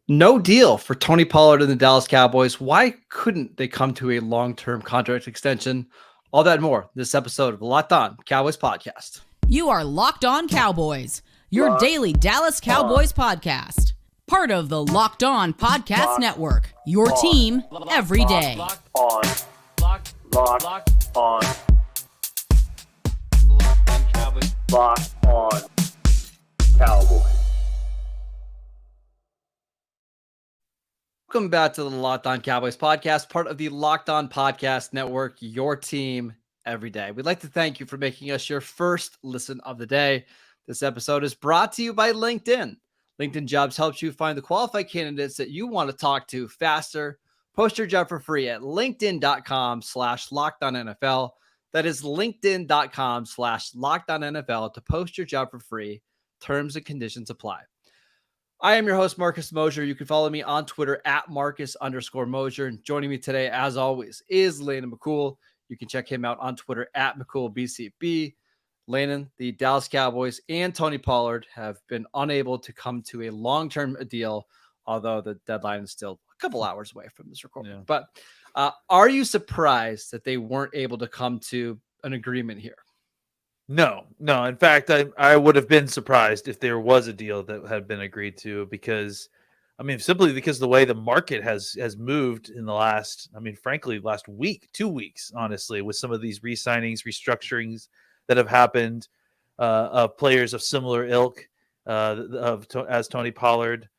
No deal for Tony Pollard and the Dallas Cowboys. Why couldn't they come to a long-term contract extension? All that and more this episode of the Locked On Cowboys podcast. You are Locked On Cowboys, your Locked daily Dallas Cowboys podcast. Part of the Locked On Podcast Network, your team every day. Locked on Cowboys. Welcome back to the Locked On Cowboys podcast, part of the Locked On Podcast Network, your team every day. We'd like to thank you for making us your first listen of the day. This episode is brought to you by LinkedIn. LinkedIn Jobs helps you find the qualified candidates that you want to talk to faster. Post your job for free at linkedin.com/LockedOnNFL. That is linkedin.com/LockedOnNFL to post your job for free. Terms and conditions apply. I am your host, Marcus Mosher. You can follow me on Twitter at Marcus_Mosher. And joining me today, as always, is Landon McCool. You can check him out on Twitter at McCoolBCB. Landon, the Dallas Cowboys, and Tony Pollard have been unable to come to a long-term deal, although the deadline is still a couple hours away from this recording. Yeah. But are you surprised that they weren't able to come to an agreement here? No. In fact, I would have been surprised if there was a deal that had been agreed to because, simply because the way the market has moved in the last, frankly, last week, 2 weeks, honestly, with some of these re-signings, restructurings that have happened of players of similar ilk as Tony Pollard.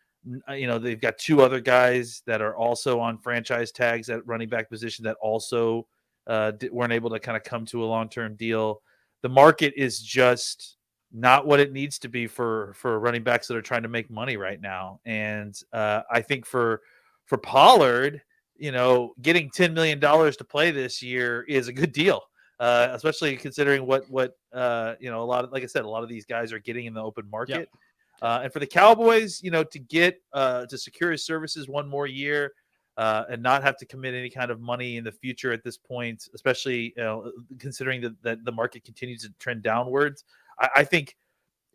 They've got two other guys that are also on franchise tags at running back position that also weren't able to kind of come to a long-term deal. The market is just not what it needs to be for running backs that are trying to make money right now. And I think for Pollard, getting $10 million to play this year is a good deal, especially considering what a lot of, like I said, a lot of these guys are getting in the open market. Yep. And for the Cowboys, to get to secure his services one more year, and not have to commit any kind of money in the future at this point, especially considering that the market continues to trend downwards. I think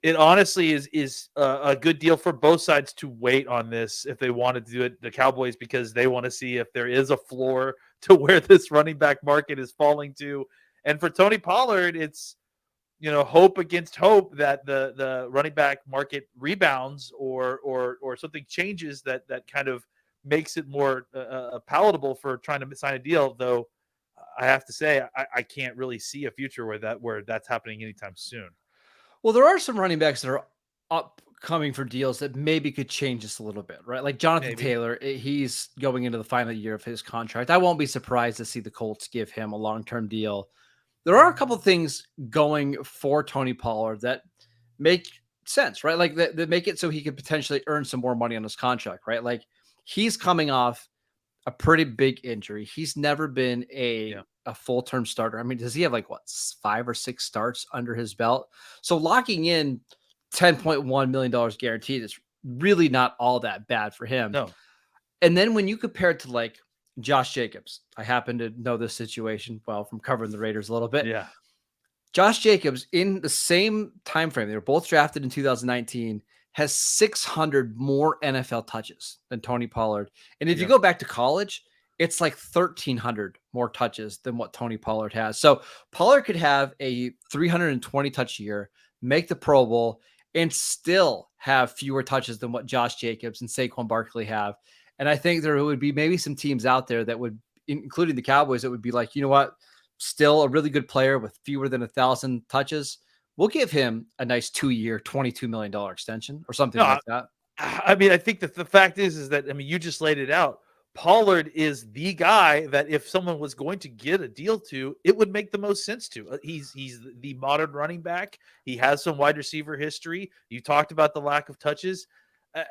it honestly is a good deal for both sides to wait on this if they wanted to do it. The Cowboys, because they want to see if there is a floor to where this running back market is falling to. And for Tony Pollard, it's hope against hope that the running back market rebounds or something changes that kind of makes it more palatable for trying to sign a deal. Though I have to say, I can't really see a future where that's happening anytime soon. Well, there are some running backs that are upcoming for deals that maybe could change this a little bit, right? Like Jonathan Taylor, he's going into the final year of his contract. I won't be surprised to see the Colts give him a long-term deal. There are a couple of things going for Tony Pollard that make sense, right? Like that make it so he could potentially earn some more money on his contract, right? Like he's coming off a pretty big injury. He's never been a full-term starter. Does he have 5 or 6 starts under his belt? So locking in $10.1 million guaranteed is really not all that bad for him. No. And then when you compare it to Josh Jacobs, I happen to know this situation well from covering the Raiders a little bit. Yeah. Josh Jacobs, in the same time frame, they were both drafted in 2019, has 600 more NFL touches than Tony Pollard. And if you go back to college, it's 1,300 more touches than what Tony Pollard has. So Pollard could have a 320 touch year, make the Pro Bowl, and still have fewer touches than what Josh Jacobs and Saquon Barkley have. And I think there would be maybe some teams out there that would, including the Cowboys, that would be like, you know what, still a really good player with fewer than 1,000 touches. We'll give him a nice 2-year, $22 million extension or something like that. I think that the fact is that, you just laid it out. Pollard is the guy that if someone was going to get a deal to, it would make the most sense to. He's the modern running back. He has some wide receiver history. You talked about the lack of touches.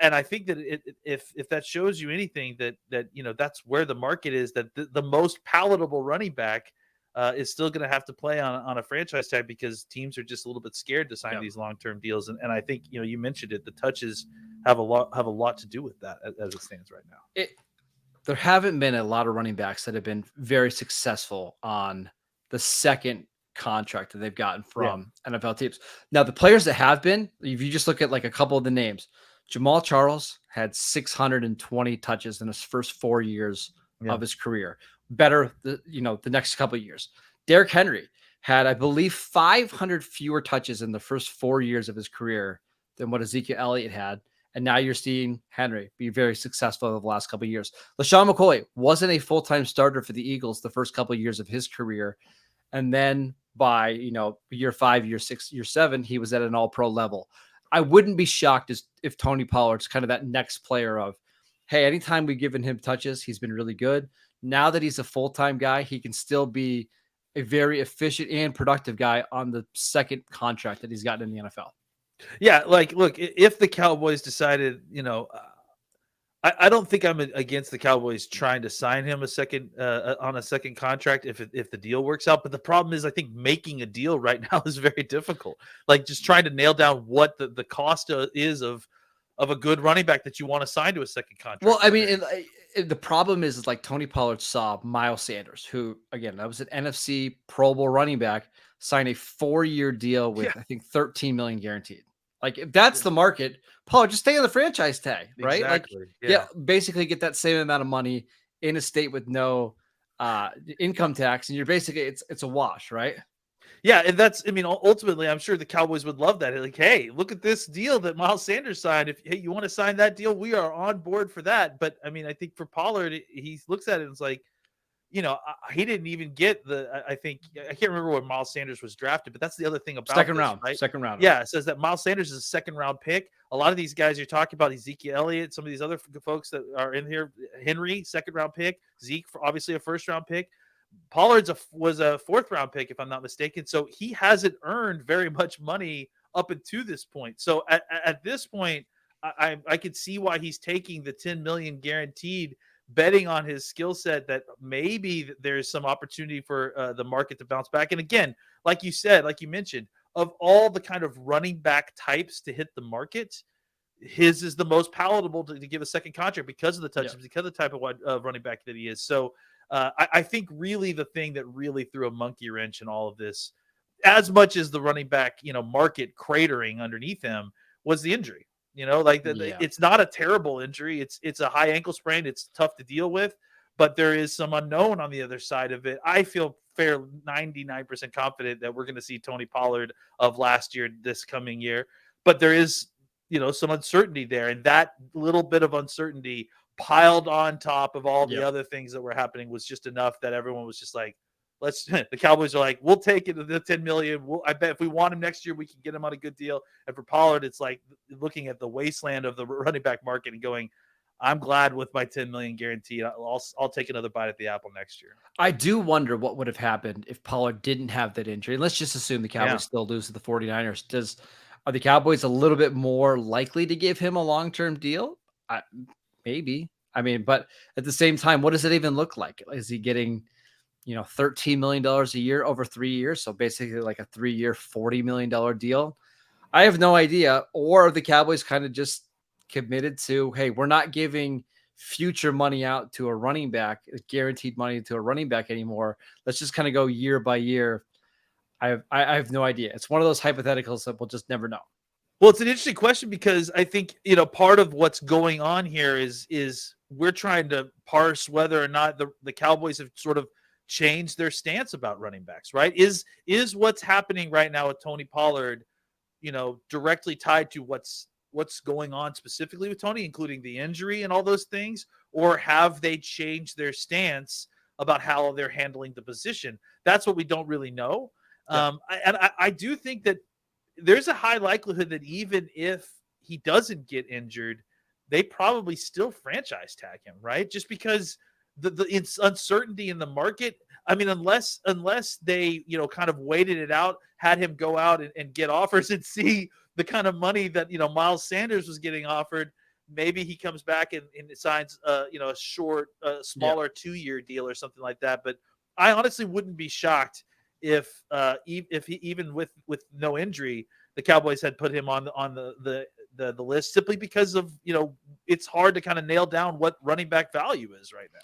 And I think that if that shows you anything, that that's where the market is, that the most palatable running back is still going to have to play on a franchise tag because teams are just a little bit scared to sign these long-term deals. And I think, you mentioned it, the touches have a lot to do with that as it stands right now. There haven't been a lot of running backs that have been very successful on the second contract that they've gotten from NFL teams. Now, the players that have been, if you just look at a couple of the names, Jamal Charles had 620 touches in his first 4 years of his career. Better, the next couple of years. Derrick Henry had, I believe, 500 fewer touches in the first 4 years of his career than what Ezekiel Elliott had. And now you're seeing Henry be very successful over the last couple of years. LaShawn McCoy wasn't a full-time starter for the Eagles the first couple of years of his career. And then by, year 5, year 6, year 7, he was at an all-pro level. I wouldn't be shocked if Tony Pollard's kind of that next player of, hey, anytime we've given him touches, he's been really good. Now that he's a full-time guy, he can still be a very efficient and productive guy on the second contract that he's gotten in the NFL. Yeah, look, if the Cowboys decided, I don't think I'm against the Cowboys trying to sign him on a second contract if the deal works out. But the problem is, I think making a deal right now is very difficult. Like just trying to nail down what the cost is of a good running back that you want to sign to a second contract. Well, I mean, the problem is like Tony Pollard saw Miles Sanders, who again, that was an NFC Pro Bowl running back, sign a 4-year deal with I think 13 million guaranteed. Like if that's the market, Pollard, just stay on the franchise tag, right? Exactly. Like, basically get that same amount of money in a state with no income tax, and you're basically it's a wash, right? Yeah, and ultimately, I'm sure the Cowboys would love that. Like, hey, look at this deal that Miles Sanders signed. If you want to sign that deal, we are on board for that. But I mean, I think for Pollard, he looks at it and it's like, he didn't even get I can't remember when Miles Sanders was drafted, but that's the other thing about second round. Yeah, it says that Miles Sanders is a second round pick. A lot of these guys you're talking about, Ezekiel Elliott, some of these other folks that are in here, Henry, second round pick, Zeke, obviously a first round pick. Pollard was a fourth round pick, if I'm not mistaken. So he hasn't earned very much money up until this point. So at this point, I could see why he's taking the 10 million guaranteed, betting on his skill set that maybe there's some opportunity for the market to bounce back. And again, like you said, like you mentioned, of all the kind of running back types to hit the market, his is the most palatable to give a second contract because of the touches, because of the type of running back that he is. So I think really the thing that really threw a monkey wrench in all of this, as much as the running back, market cratering underneath him, was the injury. It's not a terrible injury. It's a high ankle sprain. It's tough to deal with, but there is some unknown on the other side of it. I feel 99% confident that we're going to see Tony Pollard of last year this coming year, but there is, some uncertainty there, and that little bit of uncertainty piled on top of all the other things that were happening was just enough that everyone was just like, the Cowboys are like, we'll take it to the 10 million. I bet if we want him next year, we can get him on a good deal. And for Pollard, it's like looking at the wasteland of the running back market and going, I'm glad with my 10 million guaranteed. I'll take another bite at the apple next year. I do wonder what would have happened if Pollard didn't have that injury. And let's just assume the Cowboys still lose to the 49ers. Are the Cowboys a little bit more likely to give him a long-term deal? Maybe. I mean, but at the same time, what does it even look like? Is he getting, $13 million a year over 3 years? So basically like a 3-year, $40 million deal. I have no idea. Or are the Cowboys kind of just committed to, hey, we're not giving future money out to a running back, guaranteed money to a running back anymore. Let's just kind of go year by year. I have no idea. It's one of those hypotheticals that we'll just never know. Well, it's an interesting question because I think, part of what's going on here is we're trying to parse whether or not the Cowboys have sort of changed their stance about running backs, right? Is what's happening right now with Tony Pollard, directly tied to what's going on specifically with Tony, including the injury and all those things, or have they changed their stance about how they're handling the position? That's what we don't really know. I do think that there's a high likelihood that even if he doesn't get injured, they probably still franchise tag him, right? Just because it's uncertainty in the market. I mean, unless they, kind of waited it out, had him go out and get offers and see the kind of money that, Miles Sanders was getting offered, maybe he comes back and signs, a short, smaller 2-year deal or something like that. But I honestly wouldn't be shocked if he, even with no injury, the Cowboys had put him on the list simply because of, it's hard to kind of nail down what running back value is right now.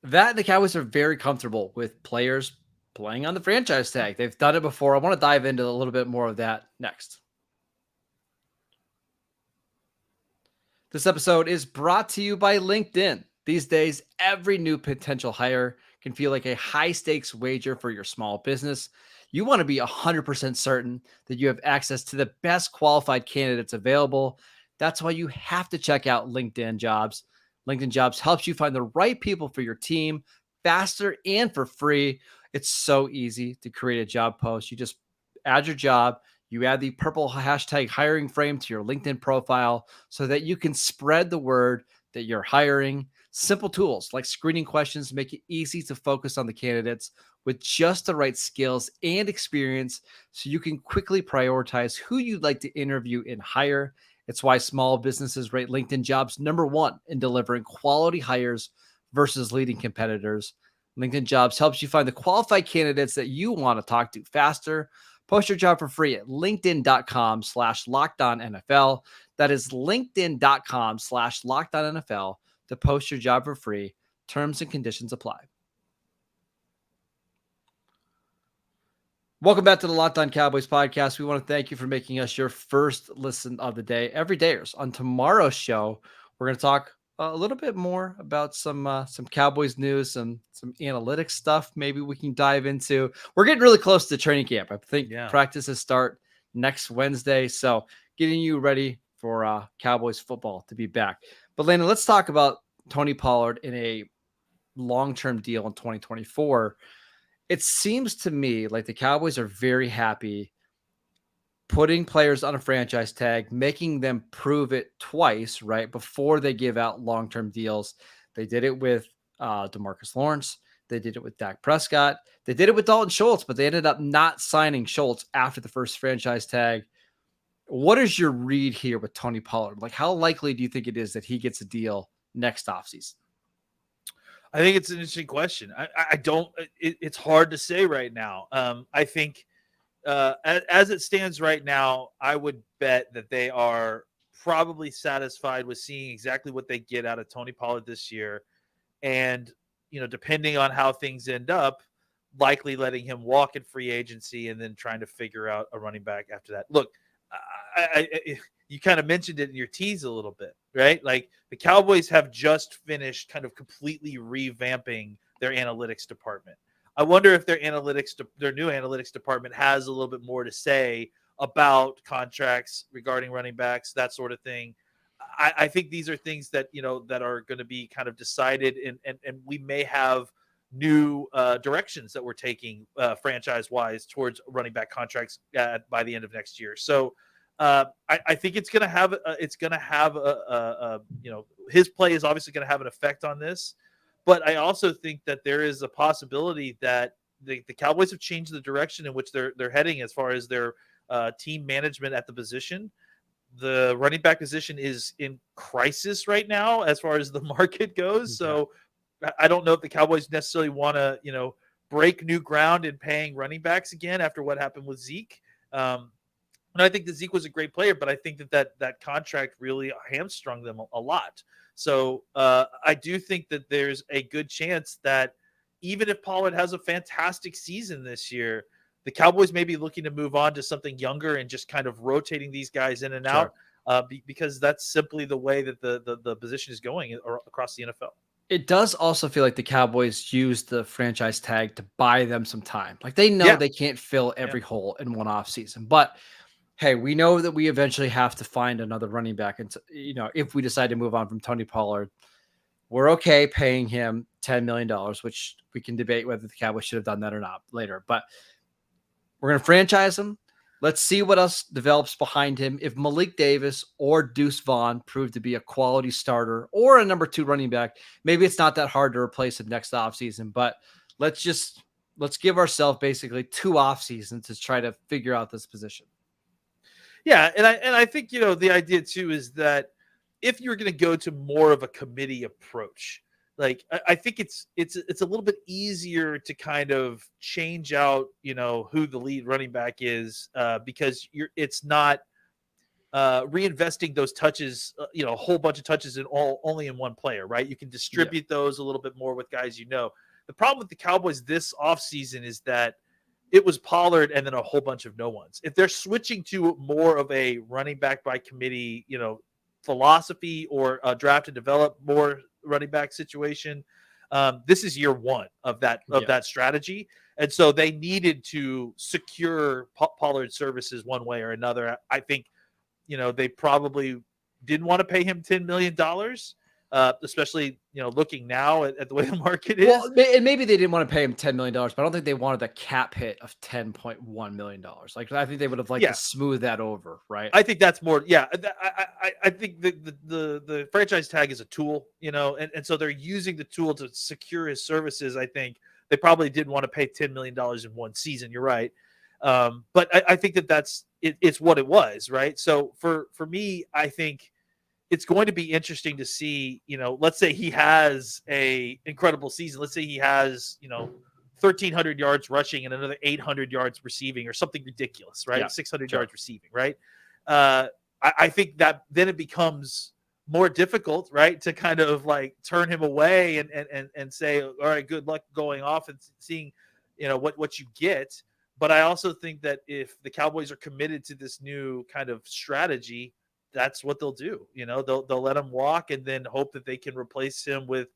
That the Cowboys are very comfortable with players playing on the franchise tag. They've done it before. I want to dive into a little bit more of that next. This episode is brought to you by LinkedIn. These days, every new potential hire can feel like a high-stakes wager for your small business. You want to be 100% certain that you have access to the best qualified candidates available. That's why you have to check out LinkedIn Jobs. LinkedIn Jobs helps you find the right people for your team faster and for free. It's so easy to create a job post. You just add your job, you add the purple hashtag hiring frame to your LinkedIn profile so that you can spread the word that you're hiring. Simple tools like screening questions make it easy to focus on the candidates with just the right skills and experience so you can quickly prioritize who you'd like to interview and hire. It's why small businesses rate LinkedIn Jobs #1 in delivering quality hires versus leading competitors. LinkedIn Jobs helps you find the qualified candidates that you want to talk to faster. Post your job for free at linkedin.com/LockedOnNFL. That is linkedin.com/LockedOnNFL to post your job for free. Terms and conditions apply. Welcome back to the Locked On Cowboys podcast. We want to thank you for making us your first listen of the day. Every dayers. On tomorrow's show, we're going to talk a little bit more about some Cowboys news, some analytics stuff. Maybe we can dive into. We're getting really close to training camp. I think practices start next Wednesday, so getting you ready for Cowboys football to be back. But Landon, let's talk about Tony Pollard in a long-term deal in 2024. It seems to me like the Cowboys are very happy putting players on a franchise tag, making them prove it twice, right, before they give out long-term deals. They did it with DeMarcus Lawrence. They did it with Dak Prescott. They did it with Dalton Schultz, but they ended up not signing Schultz after the first franchise tag. What is your read here with Tony Pollard? Like, how likely do you think it is that he gets a deal next offseason? I think it's an interesting question. I don't. It's hard to say right now. I think as it stands right now, I would bet that they are probably satisfied with seeing exactly what they get out of Tony Pollard this year, and depending on how things end up, likely letting him walk in free agency and then trying to figure out a running back after that. Look, you kind of mentioned it in your tease a little bit, right? Like the Cowboys have just finished kind of completely revamping their analytics department. I wonder if their new analytics department has a little bit more to say about contracts regarding running backs, that sort of thing. I think these are things that, that are going to be kind of decided, and we may have new directions that we're taking franchise wise towards running back contracts by the end of next year. So I think it's going to have his play is obviously going to have an effect on this, but I also think that there is a possibility that the Cowboys have changed the direction in which they're heading as far as their team management at the position. The running back position is in crisis right now as far as the market goes. So I don't know if the Cowboys necessarily want to, break new ground in paying running backs again after what happened with Zeke. And I think that Zeke was a great player, but I think that contract really hamstrung them a lot. So I do think that there's a good chance that even if Pollard has a fantastic season this year, the Cowboys may be looking to move on to something younger and just kind of rotating these guys in and out because that's simply the way that the position is going across the NFL. It does also feel like the Cowboys use the franchise tag to buy them some time. Like they know they can't fill every hole in one offseason, but hey, we know that we eventually have to find another running back. And, if we decide to move on from Tony Pollard, we're okay paying him $10 million, which we can debate whether the Cowboys should have done that or not later. But we're going to franchise him. Let's see what else develops behind him. If Malik Davis or Deuce Vaughn prove to be a quality starter or a number 2 running back, maybe it's not that hard to replace him next offseason. But let's give ourselves basically 2 offseasons to try to figure out this position. Yeah, and I think the idea too is that if you're going to go to more of a committee approach, like I think it's a little bit easier to kind of change out who the lead running back is because it's not reinvesting those touches, a whole bunch of touches only in one player, right? You can distribute those a little bit more with guys. The problem with the Cowboys this offseason is that it was Pollard and then a whole bunch of no ones. If they're switching to more of a running back by committee, philosophy or a draft and develop more running back situation. This is year one of that strategy. And so they needed to secure Pollard's services one way or another. I think, they probably didn't want to pay him $10 million, especially, looking now at the way the market is. Well, and maybe they didn't want to pay him $10 million, but I don't think they wanted a cap hit of $10.1 million. Like, I think they would have liked to smooth that over, right? I think that's more. Yeah, I think the franchise tag is a tool, and so they're using the tool to secure his services. I think they probably didn't want to pay $10 million in one season. You're right, but I think that's it's what it was, right? So for me, I think it's going to be interesting to see. Let's say he has a incredible season. Let's say he has 1,300 yards rushing and another 800 yards receiving or something ridiculous, right? Yeah, 600 yards receiving, right? I think that then it becomes more difficult, right? To kind of like turn him away and say, all right, good luck going off and seeing, what you get. But I also think that if the Cowboys are committed to this new kind of strategy, that's what they'll do. They'll let him walk and then hope that they can replace him with,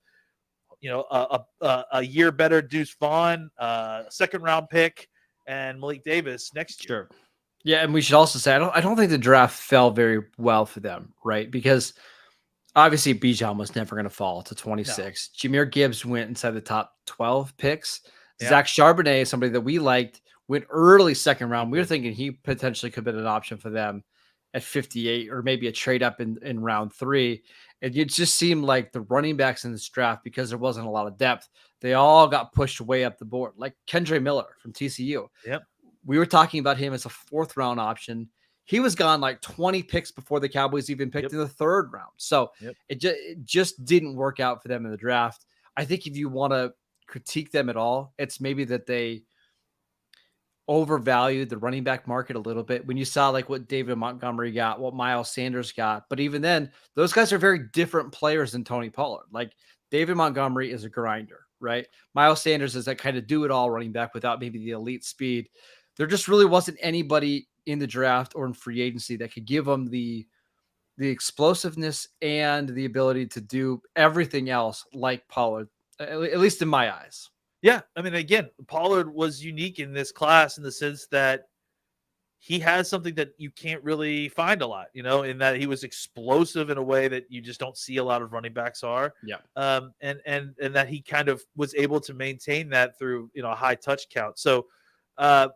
a year better Deuce Vaughn, second round pick, and Malik Davis next year. Sure. Yeah, and we should also say I don't think the draft fell very well for them, right? Because obviously Bijan was never going to fall to 26. No. Jahmyr Gibbs went inside the top 12 picks. Yeah. Zach Charbonnet, somebody that we liked, went early second round. We were thinking he potentially could have been an option for them at 58 or maybe a trade up in round 3. And it just seemed like the running backs in this draft, because there wasn't a lot of depth, they all got pushed way up the board, like Kendre Miller from TCU. Yep. We were talking about him as a 4th round option. He was gone like 20 picks before the Cowboys even picked in the 3rd round. So it just didn't work out for them in the draft. I think if you want to critique them at all, it's maybe that they overvalued the running back market a little bit when you saw like what David Montgomery got, what Miles Sanders got. But even then, those guys are very different players than Tony Pollard. Like David Montgomery is a grinder, right? Miles Sanders is that kind of do-it-all running back without maybe the elite speed. There just really wasn't anybody in the draft or in free agency that could give them the explosiveness and the ability to do everything else like Pollard, at least in my eyes. Yeah, I mean, again, Pollard was unique in this class in the sense that he has something that you can't really find a lot, in that he was explosive in a way that you just don't see a lot of running backs are. Yeah. And that he kind of was able to maintain that through, a high touch count. So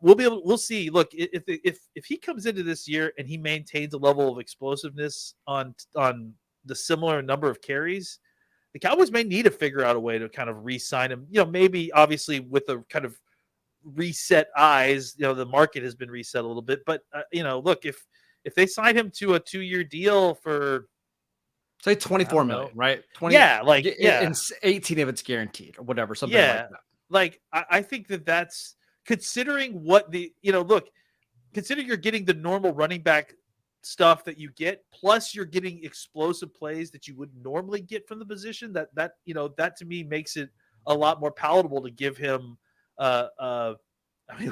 we'll see. Look, if he comes into this year and he maintains a level of explosiveness on the similar number of carries, the Cowboys may need to figure out a way to kind of re-sign him. Maybe obviously with a kind of reset eyes. The market has been reset a little bit, but look, if they sign him to a 2-year deal for say 24 million, right? 20, and 18 of it's guaranteed or whatever, something like that. Like I think that's considering what consider you're getting the normal running back stuff that you get, plus you're getting explosive plays that you would normally get from the position. That to me makes it a lot more palatable to give him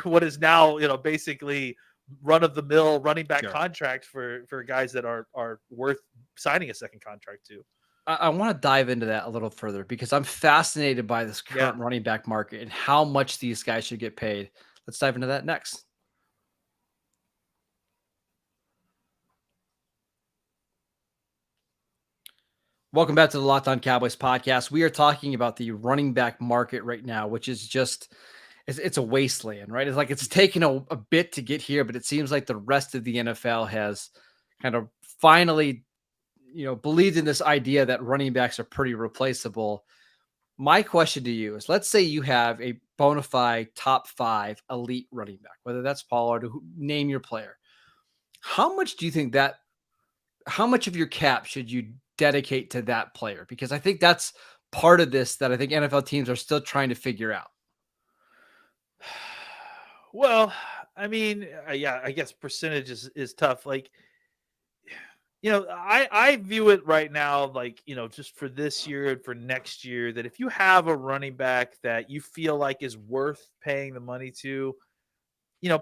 what is now basically run of the mill running back contract for guys that are worth signing a second contract to. I want to dive into that a little further because I'm fascinated by this current running back market and how much these guys should get paid. Let's dive into that next. Welcome back to the Locked On Cowboys podcast. We are talking about the running back market right now, which is just, it's a wasteland, right? It's like it's taken a bit to get here, but it seems like the rest of the NFL has kind of finally, believed in this idea that running backs are pretty replaceable. My question to you is, let's say you have a bona fide top 5 elite running back, whether that's Pollard, name your player. How much do you think how much of your cap should you dedicate to that player? Because I think that's part of this that I think NFL teams are still trying to figure out. Well, I mean, I guess percentage is tough. Like, I view it right now, like, just for this year and for next year, that if you have a running back that you feel like is worth paying the money to,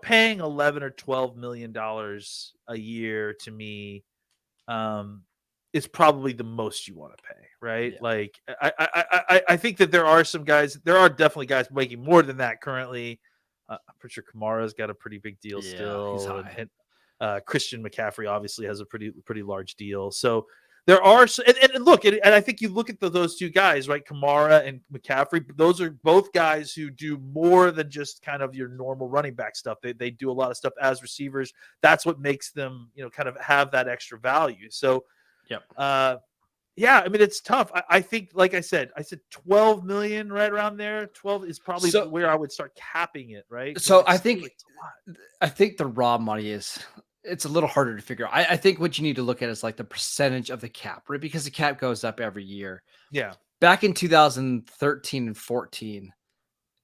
paying $11 or $12 million a year to me, is probably the most you want to pay, right? Yeah. Like I think that there are definitely guys making more than that currently. I'm pretty sure Kamara's got a pretty big deal Yeah, he's still, high. and Christian McCaffrey obviously has a pretty large deal. So there are, and look, and I think you look at those two guys, right? Kamara and McCaffrey. Those are both guys who do more than just kind of your normal running back stuff. They do a lot of stuff as receivers. That's what makes them, kind of have that extra value. So. Yep. Yeah, I mean, it's tough. I think, like I said 12 million right around there. 12 is probably where I would start capping it, right? So I think the raw money it's a little harder to figure out. I think what you need to look at is like the percentage of the cap, right? Because the cap goes up every year. Yeah. Back in 2013 and 14,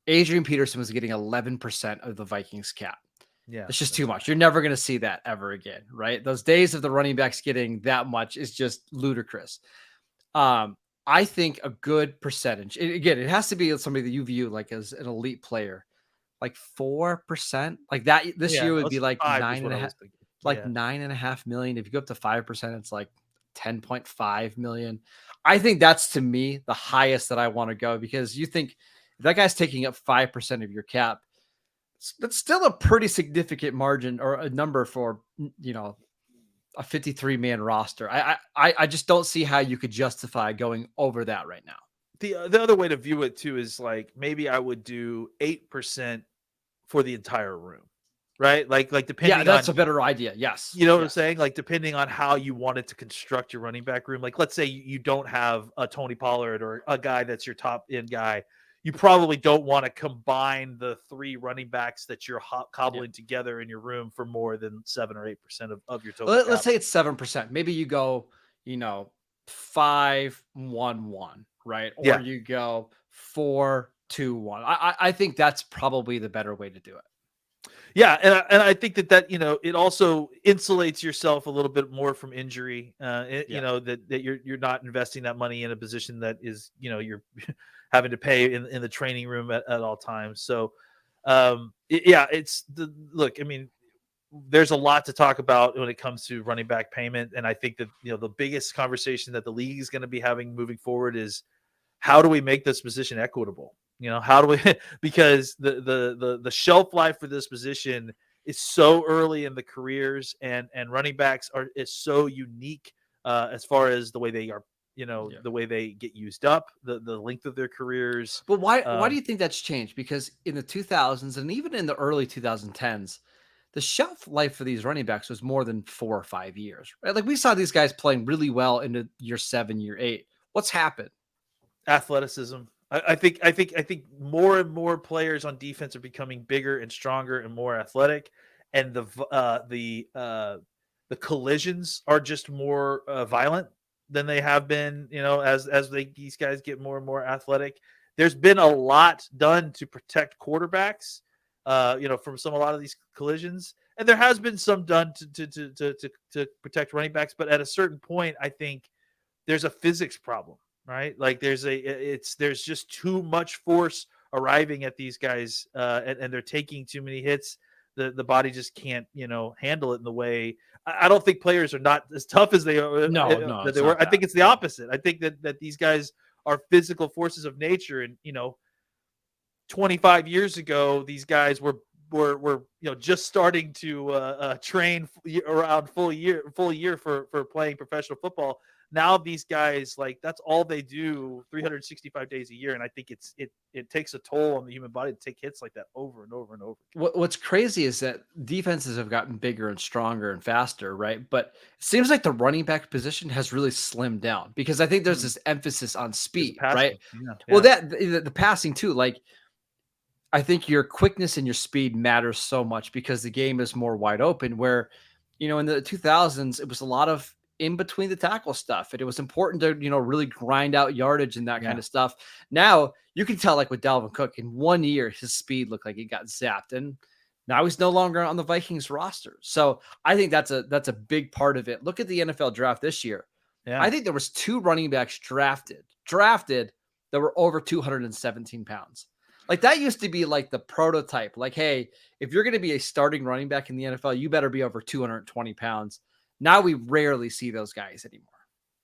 Adrian Peterson was getting 11% of the Vikings cap. Yeah. It's just too much. You're never going to see that ever again, right? Those days of the running backs getting that much is just ludicrous. I think a good percentage, again, it has to be somebody that you view like as an elite player, like 4%, like that. This year would be like 9.5 million. If you go up to 5%, it's like 10.5 million. I think that's, to me, the highest that I want to go, because you think if that guy's taking up 5% of your cap, that's still a pretty significant margin or a number for, a 53-man roster. I just don't see how you could justify going over that right now. The other way to view it too is like, maybe I would do 8% for the entire room, right? Like depending. Yeah, that's a better idea. Yes. You know what I'm saying? Like, depending on how you wanted to construct your running back room. Like, let's say you don't have a Tony Pollard or a guy that's your top end guy. You probably don't want to combine the three running backs that you're cobbling together in your room for more than 7 or 8% of your total. Let's say it's 7%. Maybe you go, 5-1-1, right? Or you go 4-2-1. I think that's probably the better way to do it. Yeah, and I think that it also insulates yourself a little bit more from injury. That you're not investing that money in a position that is, you're having to pay in the training room at all times. So, look. I mean, there's a lot to talk about when it comes to running back payment, and I think that the biggest conversation that the league is going to be having moving forward is, how do we make this position equitable? How do we, because the shelf life for this position is so early in the careers, and running backs is so unique as far as the way they are, the way they get used up, the length of their careers. But why do you think that's changed? Because in the 2000s and even in the early 2010s, the shelf life for these running backs was more than 4 or 5 years, right? Like, we saw these guys playing really well into year 7, year 8. What's happened? Athleticism. I think more and more players on defense are becoming bigger and stronger and more athletic, and the collisions are just more violent than they have been. As these guys get more and more athletic. There's been a lot done to protect quarterbacks, from a lot of these collisions, and there has been some done to protect running backs. But at a certain point, I think there's a physics problem. Right, like there's just too much force arriving at these guys, and they're taking too many hits. The body just can't, handle it in the way. I don't think players are not as tough as they are. No, that they were. I think it's the opposite. I think that these guys are physical forces of nature, and 25 years ago, these guys were just starting to train around full year for playing professional football. Now these guys, like, that's all they do 365 days a year. And I think it takes a toll on the human body to take hits like that over and over and over. What's crazy is that defenses have gotten bigger and stronger and faster, right? But it seems like the running back position has really slimmed down, because I think there's this emphasis on speed, right? Yeah. Well, the passing too, like, I think your quickness and your speed matters so much because the game is more wide open, where, in the 2000s, it was a lot of in between the tackle stuff, and it was important to really grind out yardage and that kind of stuff. Now you can tell, like with Dalvin Cook, in 1 year his speed looked like it got zapped, and now he's no longer on the Vikings roster. So I think that's a big part of it. Look at the NFL draft this year. I think there was 2 running backs drafted that were over 217 pounds. Like, that used to be like the prototype. Like, hey, if you're going to be a starting running back in the NFL, you better be over 220 pounds. Now we rarely see those guys anymore.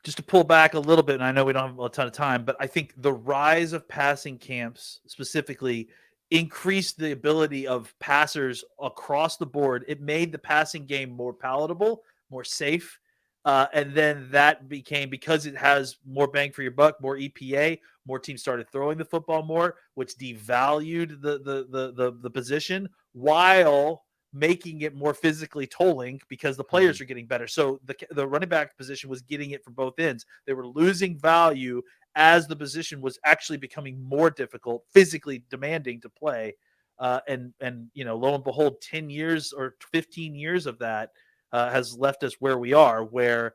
just to pull back a little bit, and I know we don't have a ton of time, but I think the rise of passing camps specifically increased the ability of passers across the board. It made the passing game more palatable, more safe. And then that became, because it has more bang for your buck, more EPA, more teams started throwing the football more, which devalued the position while making it more physically tolling because the players are getting better. So the running back position was getting it from both ends. They were losing value as the position was actually becoming more difficult, physically demanding to play. And lo and behold, 10 years or 15 years of that has left us where we are, where,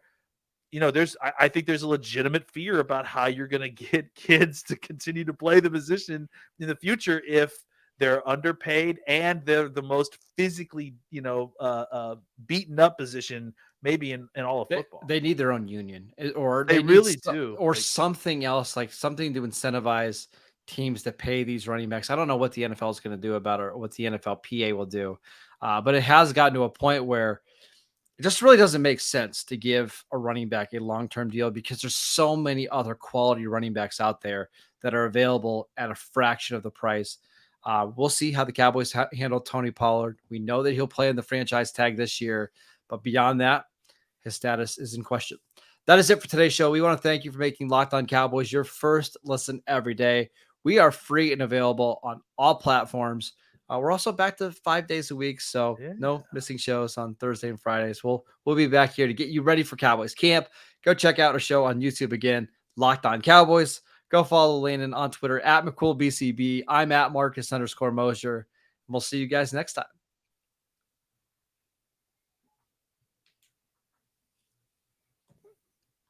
I think there's a legitimate fear about how you're going to get kids to continue to play the position in the future if they're underpaid and they're the most physically, beaten up position maybe in all of football. They need their own union, or they really do, or something else, like something to incentivize teams to pay these running backs. I don't know what the NFL is going to do about it or what the NFLPA will do, but it has gotten to a point where it just really doesn't make sense to give a running back a long-term deal because there's so many other quality running backs out there that are available at a fraction of the price. We'll see how the Cowboys handle Tony Pollard. We know that he'll play in the franchise tag this year, but beyond that, his status is in question. That is it for today's show. We want to thank you for making Locked On Cowboys your first listen every day. We are free and available on all platforms. We're also back to 5 days a week, so no missing shows on Thursday and Fridays. We'll be back here to get you ready for Cowboys camp. Go check out our show on YouTube again, Locked On Cowboys. Go follow Landon on Twitter at McCoolBCB. I'm at Marcus_Mosher. And we'll see you guys next time.